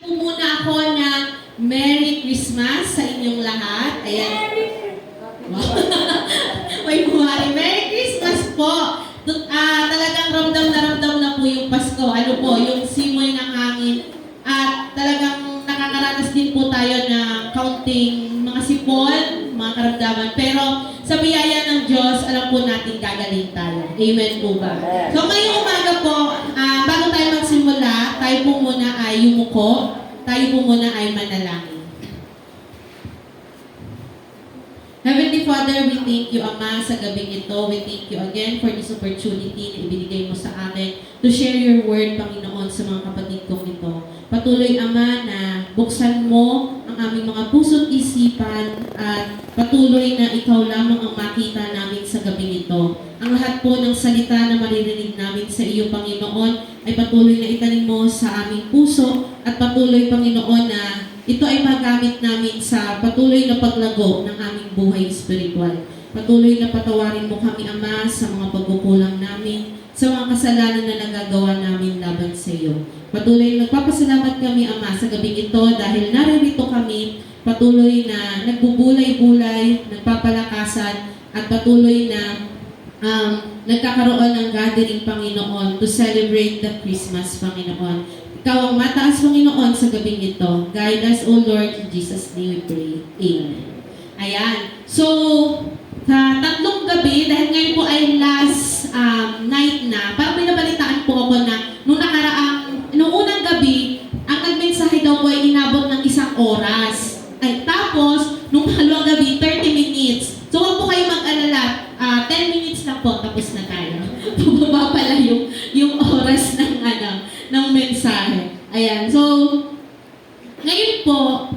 Muna ako ng Merry Christmas sa inyong lahat. Ayan. Wow. May buhay. Merry Christmas po. Talagang ramdam na po yung Pasko. Ano po, yung simoy ng hangin. At talagang nakakaranas din po tayo ng counting mga sipon, mga karamdaman. Pero sa biyaya ng Diyos, alam po natin gagaling tayo. Amen po ba? So ngayong umaga po, bago tayo magsimula, tayo po muna ay yumuko. Tayo po muna ay manalangin. Heavenly Father, we thank you, Ama, sa gabing ito. We thank you again for this opportunity na ibinigay mo sa akin to share your word, Panginoon, sa mga kapatid kong ito. Patuloy, Ama, na buksan mo ang aming mga puso't isipan at patuloy na ikaw lamang ang makita namin sa gabing ito. Ang lahat po ng salita na maririnig namin sa iyo, Panginoon, ay patuloy na itanim mo sa aming puso at patuloy, Panginoon, na ito ay magamit namin sa patuloy na paglago ng aming buhay spiritual. Patuloy na patawarin mo kami, Ama, sa mga pagkukulang namin, sa mga kasalanan na nagagawa namin laban sa iyo. Patuloy nagpapasalamat kami, Ama, sa gabing ito dahil naririto kami, patuloy na nagbubulay-bulay, nagpapalakasan, at patuloy na nagkakaroon ng gathering, Panginoon, to celebrate the Christmas, Panginoon. Ikaw ang mataas, Panginoon, sa gabing ito. Guide us, O Lord, in Jesus' name we pray. Amen. Ayan. So, sa tatlong gabi, dahil ngayon po ay last night na, parang may nabalitaan po ako na nung unang gabi, ang nagmensahe daw po ay inabot ng 1 oras. Ay, tapos, nung pangalawang gabi, 30 minutes. So, huwag po kayo mag-alala. 10 minutes lang po, tapos na tayo. Bumaba pala yung oras ng mensahe. Ayan. So, ngayon po,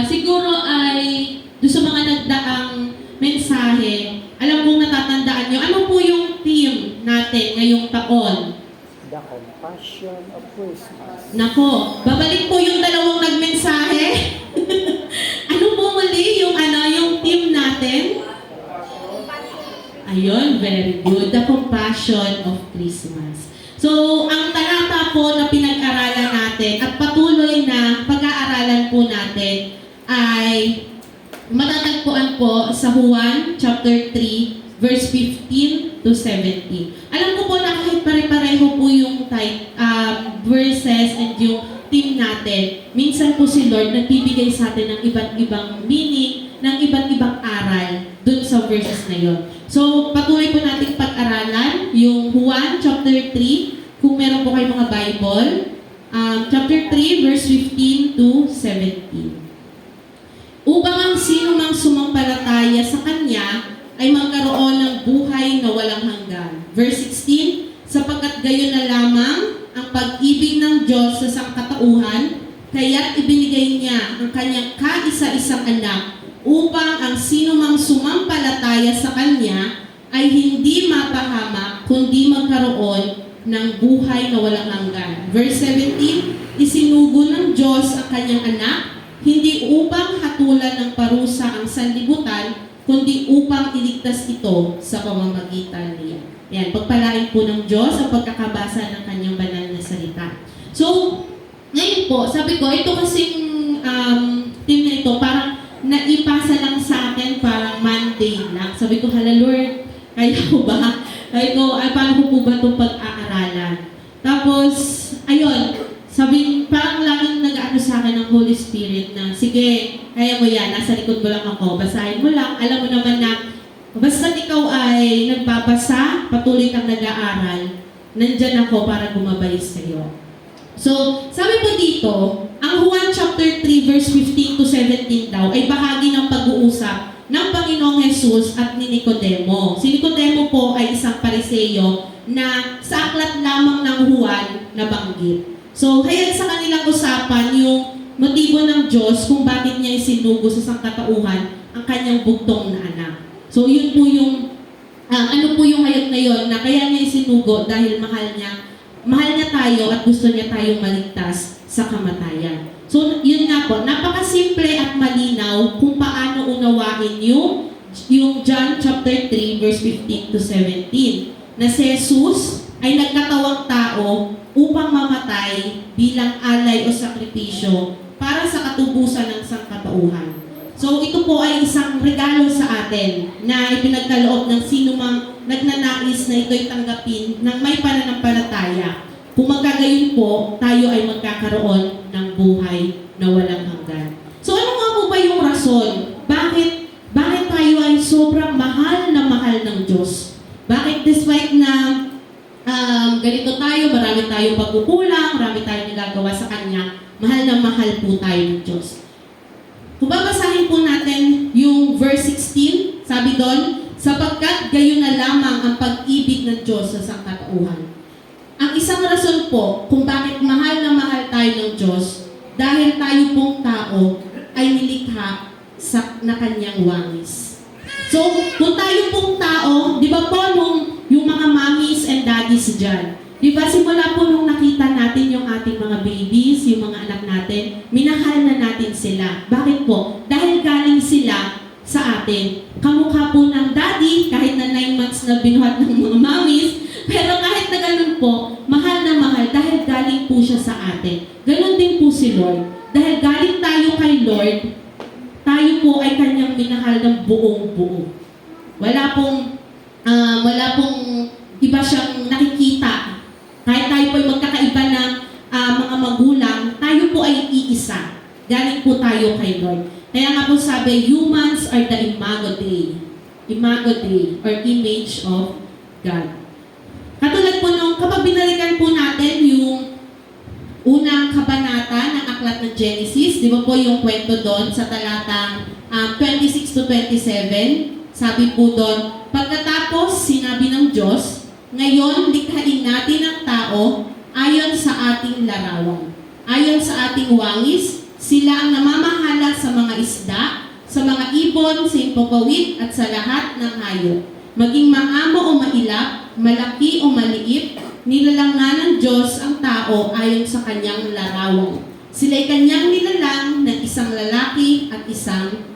siguro ay doon sa mga nagdaang mensahe, alam kong natatandaan nyo, ano po yung theme natin ngayong taon? The Compassion of Christmas. Nako, babalik po yung dalawang nagmensahe. Ano po muli yung theme natin? Ayun, very good. The Compassion of Christmas. So, ang talata po na pinag-aralan natin at patuloy na pag-aaralan po natin ay matatagpuan po sa Juan chapter 3 verse 15 to 17. Alam ko po na kahit pare-pareho po yung verses and yung theme natin, minsan po si Lord nagbibigay sa atin ng iba't ibang meaning, ng iba't ibang aral dun sa verses na yon. So, patuloy po natin pag-aralan yung Juan chapter 3, kung meron po kayong mga Bible, chapter 3, verse 15 to 17. Upang ang sino mang sumampalataya sa Kanya ay magkaroon ng buhay na walang hanggan. Verse 16, sapagkat gayon na lamang ang pag-ibig ng Diyos sa sangkatauhan, kaya't ibinigay niya ang Kanyang kaisa-isang anak upang ang sino mang sumampalataya sa Kanya ay hindi mapahamak, kundi magkaroon ng buhay na walang hanggan. Verse 17, isinugo ng Diyos ang Kanyang anak, hindi upang hatulan ng parusa ang sanlibutan, kundi upang iligtas ito sa pamamagitan niya. Yan, pagpalain po ng Diyos ang pagkakabasa ng Kanyang banal na salita. So, ngayon po, sabi ko, ito kasing team na ito, parang naipasa lang sa akin parang Monday lang. Sabi ko, hala Lord, kaya ko ba? Sabi ko, paano ko po ba itong pag-aaralan? Tapos, ayun, parang laging nag-ano sa akin ng Holy Spirit na, sige, kaya mo yan, nasa likod mo lang ako, basahin mo lang, alam mo naman na, basta ikaw ay nagbabasa, patuloy kang nag-aaral, nandyan ako para gumabay sa iyo. So, sabi po dito, ang Juan chapter 3 verse 15 to 17 daw ay bahagi ng pag-uusap ng Panginoong Jesus at ni Nicodemo. Si Nicodemo po ay isang Pariseo na sa aklat lamang ng Juan nabanggit. So, kaya sa kanilang usapan yung motibo ng Diyos kung bakit niya isinugo sa sangkatauhan ang kanyang bugtong na anak. So, yun po yung, ano po yung hayag na yun na kaya niya isinugo dahil mahal niya tayo at gusto niya tayong maligtas sa kamatayan. So, yun nga po, napakasimple at malinaw kung paano unawain yung John chapter 3 verse 15 to 17 na si Jesus ay nagkatawang tao tao upang mamatay bilang alay o sakripisyo para sa katubusan ng sangkatauhan. So ito po ay isang regalo sa atin na ipinagkaloob ng sino mang nagnanais na ito'y tanggapin ng may pananampalataya. Kung magkagayon po, tayo ay magkakaroon ng buhay na walang hanggan. So ano nga po ba yung rason? Bakit tayo ay sobrang mahal ng Diyos? Bakit despite na ganito tayo, marami tayong pagkukulang, marami tayong nagagawa sa Kanya, mahal na mahal po tayo ng Diyos? Kung babasahin po natin yung verse 16, sabi doon, sapagkat gayon na lamang ang pag-ibig ng Diyos sa sangkatauhan. Ang isang rason po kung bakit mahal na mahal tayo ng Diyos, dahil tayo pong tao ay nilikha na Kanyang wangis. So, kung tayo pong tao, di ba po yung mga mommies and daddies dyan, di ba simula po nung nakita natin yung ating mga babies, yung mga anak natin, minahal na natin sila. Bakit po? Dahil galing sila sa atin. Kamukha po ng daddy, kahit na 9 months na binuhat ng mga mommies, pero kahit na ganun po, mahal na mahal dahil galing po siya sa atin. Ganun din po si Lord. Dahil galing tayo kay Lord, tayo po ay Kanyang minahal ng buong-buo. Wala pong iba siyang nakikita. Kahit tayo po ay magkakaiba ng mga magulang, tayo po ay iisa. Galing po tayo kay Lord. Kaya nga po sabi, humans are the imago Dei. Imago Dei, or image of God. Katulad po nung, kapag binalikan po natin yung unang kabanata ng aklat ng Genesis, di ba po yung kwento doon sa talatang 26 to 27, sabi po doon, pagkatapos sinabi ng Diyos, ngayon likhain natin ang tao ayon sa ating larawan. Ayon sa ating wangis, sila ang namamahala sa mga isda, sa mga ibon, sa impapawid at sa lahat ng hayop. Maging maamo o mailap, malaki o maliit, nilalang nga ng Diyos ang tao ayon sa Kanyang larawan. Sila'y Kanyang nilalang ng isang lalaki at isang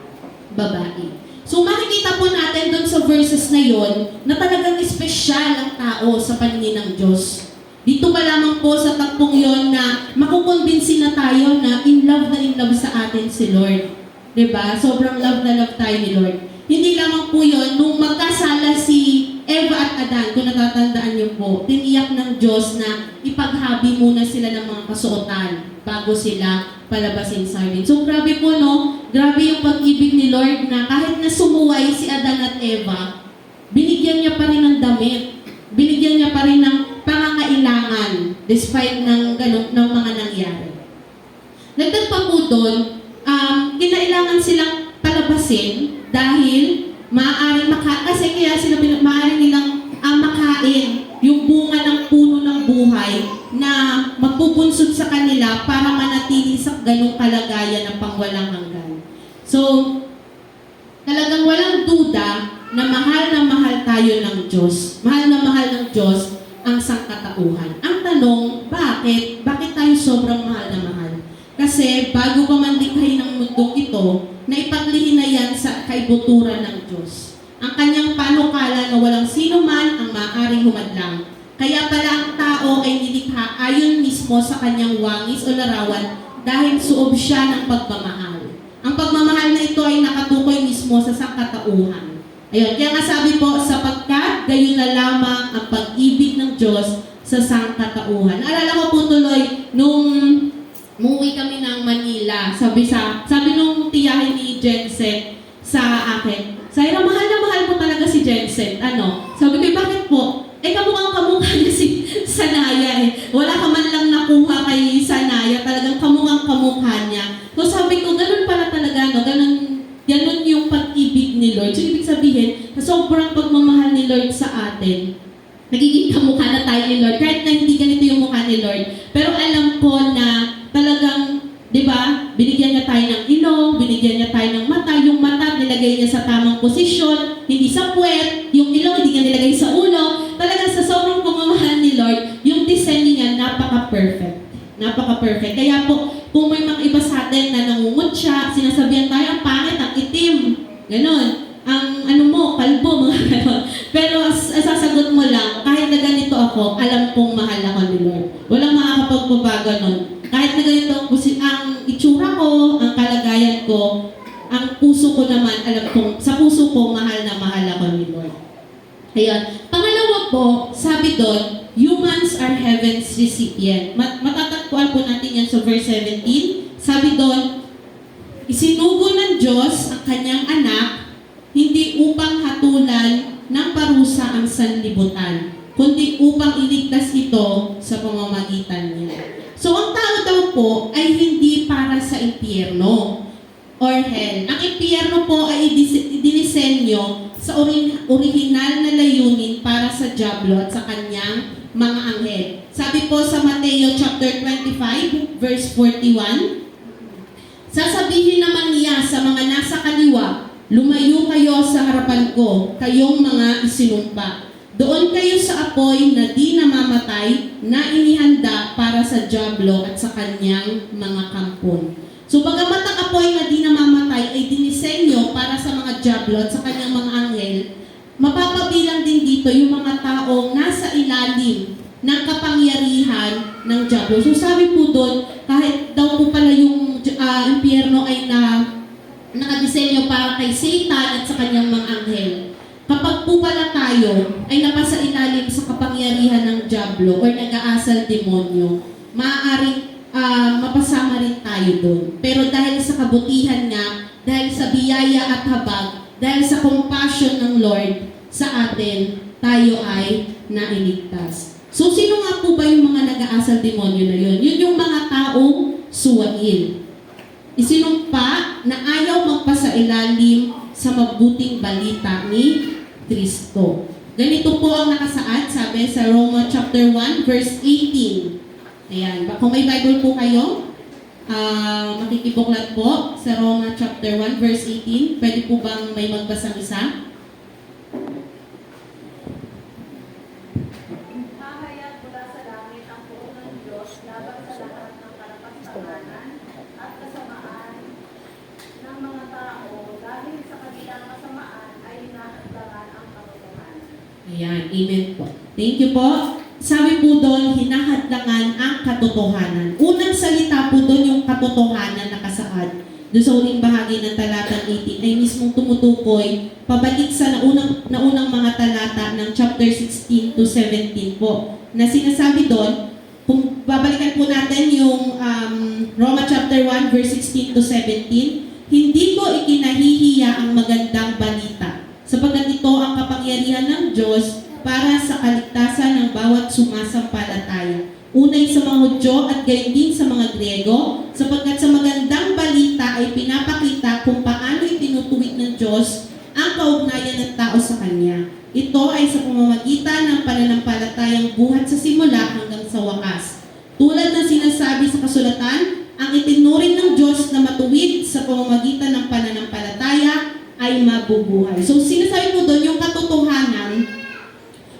babae. So makikita po natin doon sa verses na yon na talagang espesyal ang tao sa paningin ng Diyos. Dito pa lamang po sa tampong yon na makukonbinsi na tayo na in love sa atin si Lord. Diba? Sobrang love na love tayo ni Lord. Hindi lamang po yon nung magkasala si Eva at Adan, kung natatandaan niyo po, tiniyak ng Diyos na ipaghabi muna sila ng mga kasuotan bago sila palabasin sa amin. So grabe po no, grabe yung pag-ibig ni Lord na kahit na sumuway si Adan at Eva, binigyan niya pa rin ng damit, binigyan niya pa rin ng pangangailangan despite ng mga nangyari. Nagdag pa po doon, kinailangan silang palabasin dahil maaaring kasi kaya sila maaaring nilang makain yung bunga ng puno ng buhay na magpupunsod sa kanila para manatili sa ganung kalagayan ng pangwalang hanggan. So, talagang walang duda na mahal tayo ng Diyos. Mahal na mahal ng Diyos ang sangkatauhan. Ang tanong, bakit? Bakit tayo sobrang mahal na mahal? Kasi bago pa man likhain ng mundong ito, naipaglihin na yan sa kaibuturan ng Diyos. Ang Kanyang panukala na walang sino man ang maaaring humadlang. Kaya pala ang tao ay nilikha ayon mismo sa Kanyang wangis o larawan dahil suob siya ng pagmamahal. Ang pagmamahal na ito ay nakatukoy mismo sa sangkatauhan. Ayun, kaya nga sabi po, sapagkat gayon na lamang ang pag-ibig ng Diyos sa sangkatauhan. Alala ko po tuloy, nung umuwi kami ng Manila, sabi nung tiyahin ni Jensen sa akin, Zaira, mahal na mahal mo talaga si Jensen. Sabi ko, bakit po? Kamukhang-kamukha niya si Sanaya Wala ka man lang nakuha kay Sanaya, talagang kamukhang-kamukha niya. So sabi ko, ganun pala talaga, ganun yung pag-ibig ni Lord. So ibig sabihin, na sobrang pagmamahal ni Lord sa atin, nagiging kamukha na tayo ni Lord. Kahit na hindi ganito yung mukha ni Lord. Pero alam ko na talagang, di ba, binigyan niya tayo ng ilong, binigyan niya tayo ng mata, yung mata nilagay niya sa tamang posisyon, hindi sa puwet, yung ilong hindi niya nilagay sa ulo. Talagang sa sobrang pagmamahal ni Lord, yung design niya napaka-perfect. Napaka-perfect. Kaya po, kung may mga iba sa atin na nangungutya, sinasabihan tayo, ang pangit, ang itim, ganon. Ang kalbo, mga ganon. Pero sasagot mo lang, kahit na ganito ako, alam kong mahal ako ni Lord. ako, ang kalagayan ko, ang puso ko naman, alam kong, sa puso ko, mahal na mahal ako ni Lord. Ayan. Pangalawa po, sabi doon, humans are heaven's recipient. Matatagpuan po natin yan sa verse 17. Sabi doon, isinugo ng Diyos ang kanyang anak, hindi upang hatulan ng parusa ang sanlibutan, kundi upang iligtas ito sa pamamagitan niya. So, ang tao daw po ay hindi para sa impyerno or hell. Ang impyerno po ay dinisenyo sa orihinal na layunin para sa diablo at sa kanyang mga anghel. Sabi po sa Mateo chapter 25, verse 41, sasabihin naman niya sa mga nasa kaliwa, lumayo kayo sa harapan ko, kayong mga isinumpa. Doon kayo sa apoy na di namamatay, na inihanda para sa diablo at sa kanyang mga kampon. So bagamat ang apoy na di namamatay ay dinisenyo para sa mga diablo at sa kanyang mga anghel, mapapabilang din dito yung mga taong nasa ilalim ng kapangyarihan ng diablo. So sabi po doon, kahit daw po pala yung impyerno ay nakadisenyo para kay Satan at sa kanyang mga anghel, kapag po pala tayo ay napasa ilalim sa kapangyarihan ng diablo or nag-aasal demonyo, maaaring mapasama rin tayo doon. Pero dahil sa kabutihan nga, dahil sa biyaya at habag, dahil sa compassion ng Lord sa atin, tayo ay nailigtas. So, sino nga po ba yung mga nag-aasal demonyo na yun? Yun yung mga taong suwail. Isinumpa na ayaw magpasailalim sa mabuting balita ni Kristo. Ganito po ang nakasaad, sabi sa Roma chapter 1, verse 18. Ayan, kung may Bible po kayo, makikibuklat po sa Roma chapter 1, verse 18. Pwede po bang may magbasang isa? Hahayag mula sa langit ang puong ng Diyos laban sa lahat ng kalapastanganan at kasamaan ng mga tao dahil sa kanilang kasamaan ay hinahagdaran ang katotohanan. Ayan, amen po. Thank you po. Sabi po doon, hinahadlangan ang katotohanan. Unang salita po doon yung katotohanan na kasaad. Doon sa uling bahagi ng talatang 18 ay mismong tumutukoy pabalik sa naunang mga talata ng chapter 16 to 17 po. Na sinasabi doon, kung babalikan po natin yung Roma chapter 1 verse 16 to 17, hindi ko ikinahihiya ang magandang balita, sapagkat ito ang kapangyarihan ng Diyos para sa kaligtasan ng bawat sumasampalataya. Unay sa mga Hudyo at gayon din sa mga Griego, sapagkat sa magandang balita ay pinapakita kung paano itinutuwid ng Diyos ang kaugnayan ng tao sa Kanya. Ito ay sa pamamagitan ng pananampalatayang buhat sa simula hanggang sa wakas. Tulad ng sinasabi sa kasulatan, ang itinuring ng Diyos na matuwid sa pamamagitan ng pananampalataya ay mabubuhay. So sinasabi po doon yung katotohanan,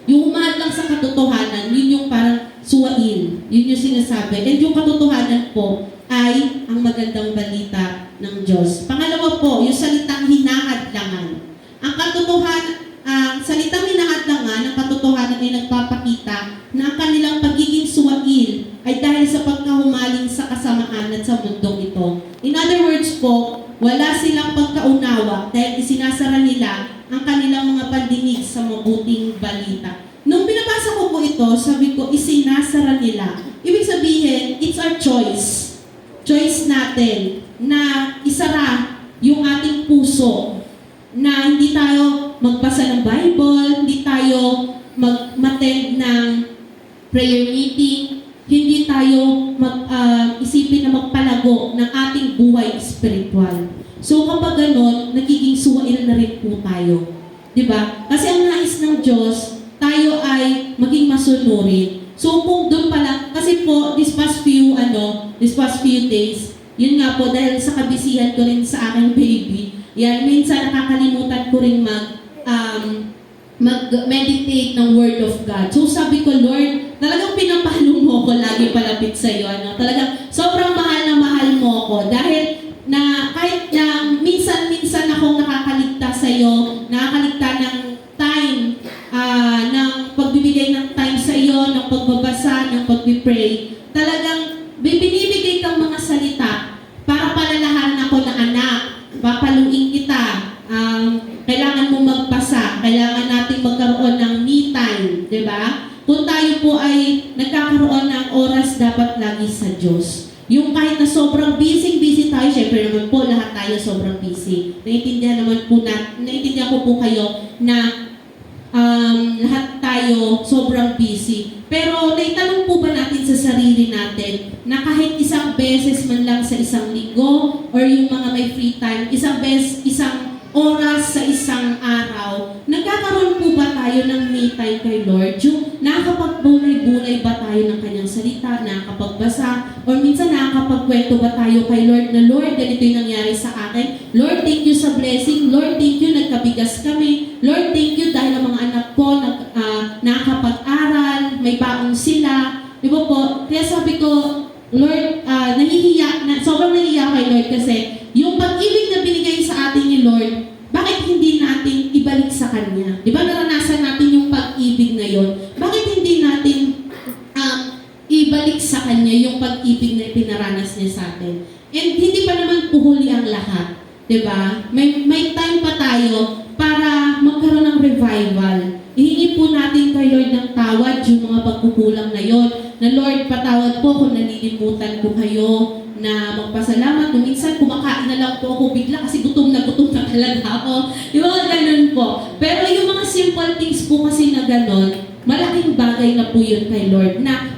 yung umahad lang sa katotohanan, yun yung parang suwain. Yun yung sinasabi. And yung katotohanan po ay ang magandang balita ng Diyos. Pangalawa po, yung salitang hinahadlangan. Ang salitang hinahadlangan, ang katotohanan ay nagpapakita na ang kanilang pagiging suwain ay dahil sa pagkahumaling sa kasamaan at sa mundong ito. In other words po, wala silang pagkaunawa dahil isinasara nila ang kanilang mga pandinig sa mabuting balita. Nung binabasa ko po ito, sabi ko, isinasara nila. Ibig sabihin, it's our choice. Choice natin na isara yung ating puso na hindi tayo magbasa ng Bible, hindi tayo mag-attend ng prayer meeting, hindi tayo isipin na magpalago ng ating buhay spiritual. So kapag ganon, nagiging suwail na rin po tayo. Diba? Kasi ang nais ng Diyos, tayo ay maging masunurin. So kung doon pala, kasi po, this past few days, yun nga po, dahil sa kabisihan ko rin sa aking baby, yan, minsan nakakalimutan ko rin mag-meditate ng Word of God. So sabi ko, Lord, talagang pinapalo mo ko lagi palapit sa iyo. Talagang sobrang mahal na mahal mo ko dahil na kahit na minsan akong nakakaligtas sa iyo, nakakaligta ng time, ng pagbibigay ng time sa iyo, ng pagbabasa, ng pagpipray, talagang binibigay kang mga salita para sure naman po lahat tayo sobrang busy. Naiintindihan ko po kayo na lahat tayo sobrang busy. Pero naitanong po ba natin sa sarili natin na kahit isang beses man lang sa isang linggo or yung mga may free time, isang oras sa isang araw, nagkakaroon po ba tayo ng me time kay Lord? Yung nakakapagbulay-bulay ba tayo ng kanyang salita, nakakapagbasa, or minsan nakakapagkwento ba tayo kay Lord na, Lord, ganito yung nangyari sa akin. Lord, thank you sa blessing. Lord, thank you, nagkabigas kami. Lord, thank you dahil ang mga anak ko nakakapag-aral, may baong sila. Di ba po? Kaya sabi ko, Lord, sobrang nahihiya kay Lord kasi yung pag-ibig na binigay sa atin ni Lord, bakit hindi natin ibalik sa Kanya? Di ba naranasan natin yung pag-ibig na yun? Bakit hindi natin ibalik sa Kanya yung pag-ibig na ipinaranas niya sa atin? And hindi pa naman puhuli ang lahat. Di ba? May time pa tayo para magkaroon ng revival. Ihingi po natin kay Lord ng tawad yung mga pagkukulang na yon. Na Lord, patawad po kung nalilimutan ko kayo na magpasalamat. Nung minsan, kumakain na lang po ako bigla kasi gutom na talaga ako. Yung mga ganun po. Pero yung mga simple things po kasi na ganun, malaking bagay na po yun kay Lord. Na,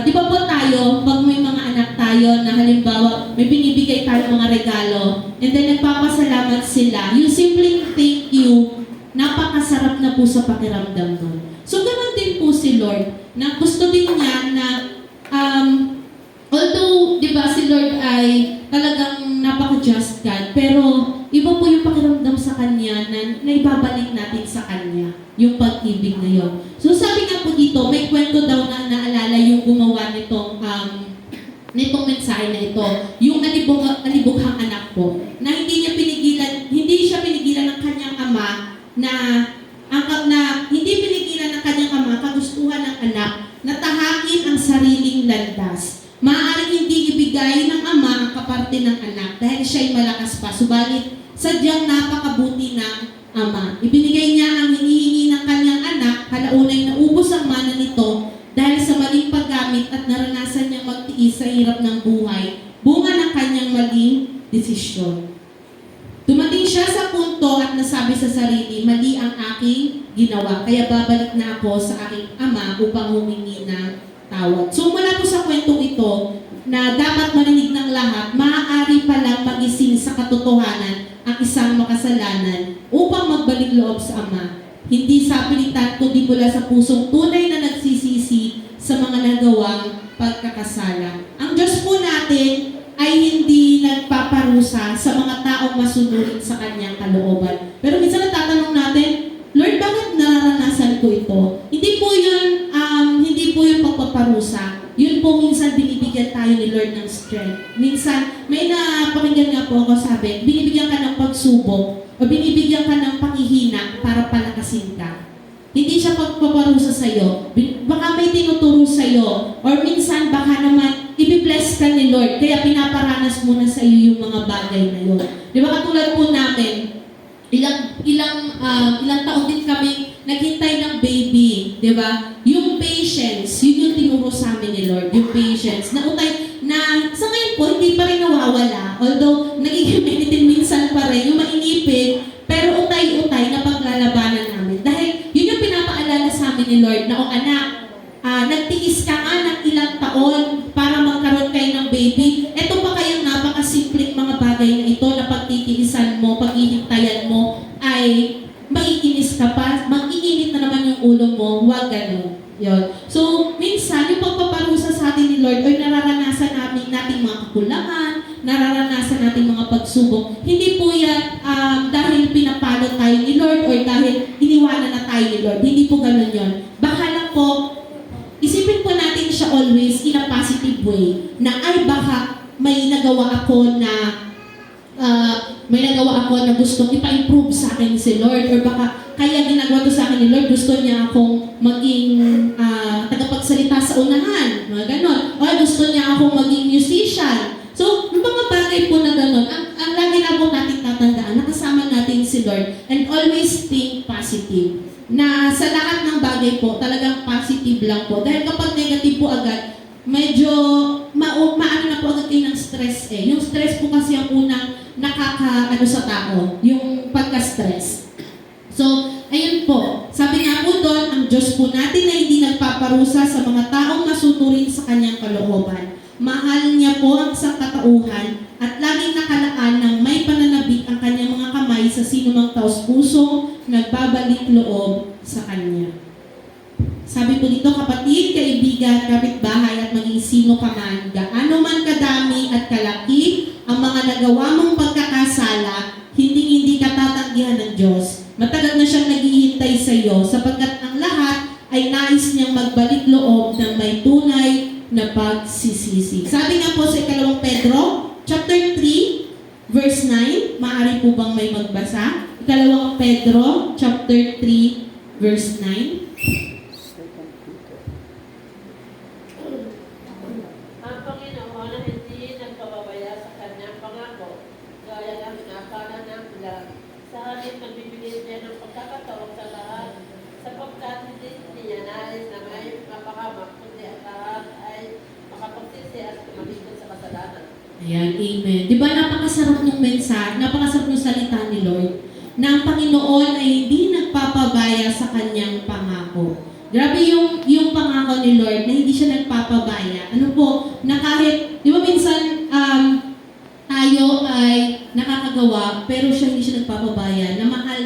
di ba po tayo, pag may mga anak tayo na halimbawa, may binibigay tayo mga regalo, and then nagpapasalamat sila, yung simpleng thank you, napakasarap na po sa pakiramdam nun. So, ganun din po si Lord, na gusto din niya na, although, di ba, si Lord ay talagang napaka-just God, pero iba po yung pakiramdam sa Kanya na ibabalik natin sa Kanya, yung pag-ibig na yun. So, sabi nga po dito, may kwento daw na naalala yung gumawa nitong mensahe na ito, yung alibughang anak po, na hindi siya pinigilan ng kanyang ama hindi pinigilan ng kanyang ama kagustuhan ng anak na tahakin ang sariling landas. Maaaring hindi ibigay ng ama ang kaparte ng anak dahil siya'y malakas pa, subalit sadyang napakabuti ng ama. Ibinigay niya ang hinihingi ng kanyang anak, halaunay naubos ang mana nito dahil sa maling paggamit at naranasan niyang magtiis sa hirap ng buhay, bunga ng kanyang maling desisyon. Dumating siya sa punto at nasabi sa sarili, mali ang aking ginawa, kaya babalik na ako sa aking ama upang humingi ng tawad. So mula po sa kwentong ito, na dapat marinig ng lahat, maaari palang magising sa katotohanan ang isang makasalanan upang magbalik loob sa ama. Hindi sa pilitan, kundi mula sa pusong tunay na nagsisisi sa mga nagawang pagkakasala. Ang Diyos po natin ay hindi nagpaparusa sa mga taong masunurin sa kanyang kalooban. Pero minsan natatanong natin, Lord, bakit nararanasan ko ito? Hindi po yun pagpaparusa. Yun po minsan binibigyan tayo ni Lord ng strength. Minsan, may napakinggan nga po ako sabi, binibigyan ka ng pagsubok o binibigyan ka ng pakihina para palakasin ka. Hindi siya pagpaparusa sa'yo. Baka may tinuturo sa'yo. Or minsan, baka naman, ibibless ka ni Lord. Kaya pinaparanas muna sa'yo yung mga bagay na yun. Di ba katulad po namin, ilang taon din kami naghintay ng baby. Di ba? Yung patience, yun yung tinuro sa amin ni Lord. Yung patience. Na sa ngayon po, hindi pa rin nawawala. Although, nagiging din minsan pa rin, yung mainipid, pero utay-utay na paglalabanan namin. Dahil yun yung pinapaalala sa amin ni Lord na, anak, nagtiis ka nga ng ilang taon para magkaroon kayo ng baby. Ito pa kayang napakasimpleng mga bagay na ito na pagtitiisan mo, paghihintayan mo, ay maiinis ka pa, mag-iinit na naman yung ulo mo, huwag ganun. Yun. So, minsan, yung pagpaparusa sa atin ni Lord, ay nararanasan nating mga kakulangan, nararanasan nating mga pagsubok. Hindi po yan dahil pinapalo tayo ni Lord or dahil iniwanan na tayo ni Lord. Hindi po ganun yun. Baka lang po, isipin po natin siya always in a positive way, na ay baka may nagawa ako na gustong ipa-improve sa akin si Lord, or baka kaya ginagawa to sa akin ni Lord, gusto niya akong maging tagapagsalita sa unahan, mga ganon. O gusto niya akong maging musician. So, yung mga bagay po na ganon, ang lagi na po natin tatandaan, nakasama natin si Lord, and always think positive. Na sa lahat ng bagay po, talagang positive lang po. Dahil kapag negative po agad, medyo maano na po agad kayo ng stress. stress eh. Yung stress po kasi ang unang nakaka-ano sa tao, yung pagka-stress. So, ayun po. Sabi nga po doon, ang Diyos po natin ay hindi nagpaparusa sa mga taong masuturin sa kanyang kalooban. Mahal niya po ang sangkatauhan at laging nakalaan ng may pananabik ang kanyang mga kamay sa sinumang taos-pusong nagbabalik loob sa kanya. Sabi po dito, kapatid, kaibigan, kapitbahay at maging sino ka man, gaano man kadami at kalaki ang mga nagawa mong pagkakasala, hindi ka tatanggihan ng Diyos. Matagal na siyang naghihintay sa iyo sapagkat ang lahat ay nais niyang magbalik loob ng may tunay na pagsisisi. Sabi nga po sa 2 Pedro, chapter 3, verse 9, maaari po bang may magbasa? 2 Pedro, chapter 3, verse 9. Second Peter. Ang Panginoon ay hindi nagpapabaya sa kanyang pangako, gaya ng inakala ng ilan. Sa halip, nagbibigay niya ng pagkakataon sa lahat, sapagkat hindi niya nais na may mapahamak, kundi ang lahat ay makapagsisi at tumalikod sa kasalanan. Ayan, amen. Di ba napakasarap ng mensahe, napakasarap ng salita ni Lord, na ang Panginoon ay hindi nagpapabaya sa kanyang pangako. Grabe yung pangako ni Lord na hindi siya nagpapabaya. Ano po, na kahit, di ba minsan tayo ay nakakagawa, pero siya hindi siya nagpapabaya, na mahal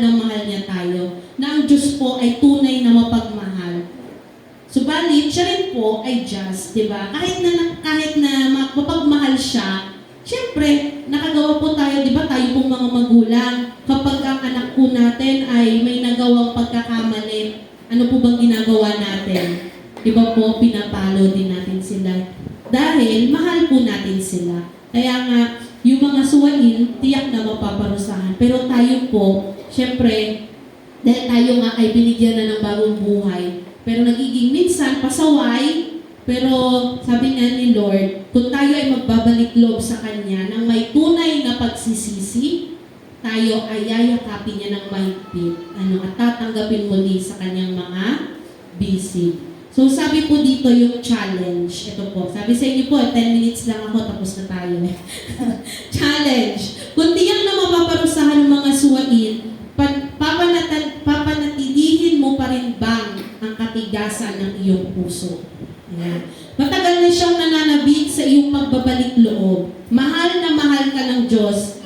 niya tayo, na ang Diyos po ay tunay na mapagmahal. Subalit, siya rin po ay just, di ba? Kahit na mapagmahal siya, syempre, nakagawa po tayo, di ba, tayo pong mga magulang, kapag ang anak po natin ay may nagawang pagkakamali, ano po bang ginagawa natin? Di ba po, pinapalo din natin sila. Dahil, mahal po natin sila. Kaya nga, yung mga suwain, tiyak na mapaparusahan. Pero tayo po, syempre, dahil tayo nga ay binigyan na ng bagong buhay, pero nagiging minsan pasaway, pero sabi nga ni Lord, kung tayo ay magbabalik loob sa Kanya ng may tunay na pagsisisi, tayo ay yayakapin niya ng mahigpit, at tatanggapin muli sa Kanyang mga bisig. So sabi po dito yung challenge. Ito po, sabi sa inyo po, 10 minutes lang ako, tapos na tayo. Challenge. Kung tiyak na mapaparusahan ng mga suwain, papanatilihin mo pa rin bang ang katigasan ng iyong puso? Ayan. Matagal na siyang nananabik sa iyong magbabalik loob. Mahal na mahal ka ng Diyos